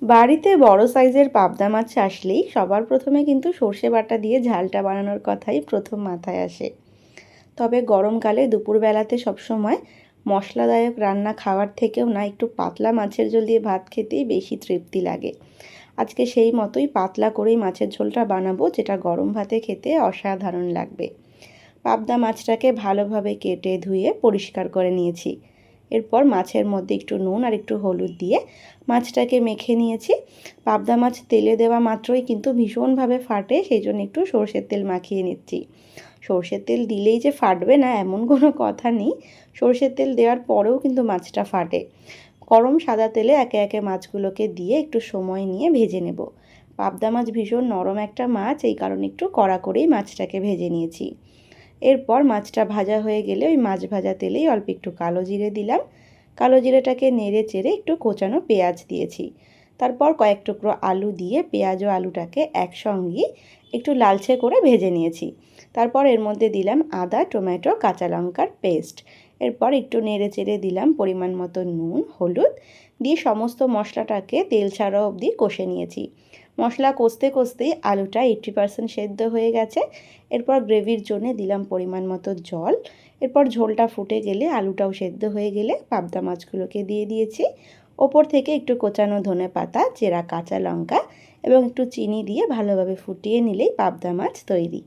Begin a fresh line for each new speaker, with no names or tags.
বাড়িতে বড় সাইজের পাবদা মাছ আসলেই সবার প্রথমে কিন্তু সর্ষে বাটা দিয়ে ঝালটা বানানোর কথাই প্রথম মাথায় আসে। তবে গরমকালে দুপুরবেলাতে সবসময় মশলাদায়ক রান্না খাওয়ার থেকেও না একটু পাতলা মাছের ঝোল দিয়ে ভাত খেতেই বেশি তৃপ্তি লাগে। আজকে সেই মতোই পাতলা করেই মাছের ঝোলটা বানাবো, যেটা গরম ভাতে খেতে অসাধারণ লাগবে। পাবদা মাছটাকে ভালোভাবে কেটে ধুয়ে পরিষ্কার করে নিয়েছি। এরপর মাছের মধ্যে একটু নুন আর একটু হলুদ দিয়ে মাছটাকে মেখে নিয়েছি। পাবদা মাছ তেলে দেওয়া মাত্রই কিন্তু ভীষণভাবে ফাটে, সেই জন্য একটু সরষের তেল মাখিয়ে নিচ্ছি। সরষের তেল দিলেই যে ফাটবে না এমন কোনো কথা নেই, সরষের তেল দেওয়ার পরেও কিন্তু মাছটা ফাটে। গরম সাদা তেলে একে একে মাছগুলোকে দিয়ে একটু সময় নিয়ে ভেজে নেব। পাবদা মাছ ভীষণ নরম একটা মাছ, এই কারণে একটু কড়া করেই মাছটাকে ভেজে নিয়েছি। এরপর মাছটা ভাজা হয়ে গেলে ওই মাছ ভাজা তেলেই অল্প একটু কালো জিরে দিলাম। কালো জিরেটাকে নেড়ে চেড়ে একটু কোচানো পেঁয়াজ দিয়েছি। তারপর কয়েক টুকরো আলু দিয়ে পেঁয়াজ ও আলুটাকে একসঙ্গে একটু লালচে করে ভেজে নিয়েছি। তারপর এর মধ্যে দিলাম আদা, টমেটো, কাঁচা লঙ্কার পেস্ট। এরপর একটু নেড়ে চেড়ে দিলাম পরিমাণ মতো নুন, হলুদ দিয়ে সমস্ত মশলাটাকে তেল ছাড়া অবধি কষে নিয়েছি। মশলা কষতে কষতেই আলুটা 80% সেদ্ধ হয়ে গেছে। এরপর গ্রেভির জন্য দিলাম পরিমাণ মতো জল। এরপর ঝোলটা ফুটে গেলে আলুটাও সেদ্ধ হয়ে গেলে পাবদা মাছগুলোকে দিয়ে দিয়েছি। ওপর থেকে একটু কোচানো ধনেপাতা, চেরা কাঁচা লঙ্কা এবং একটু চিনি দিয়ে ভালোভাবে ফুটিয়ে নিলেই পাবদা মাছ তৈরি।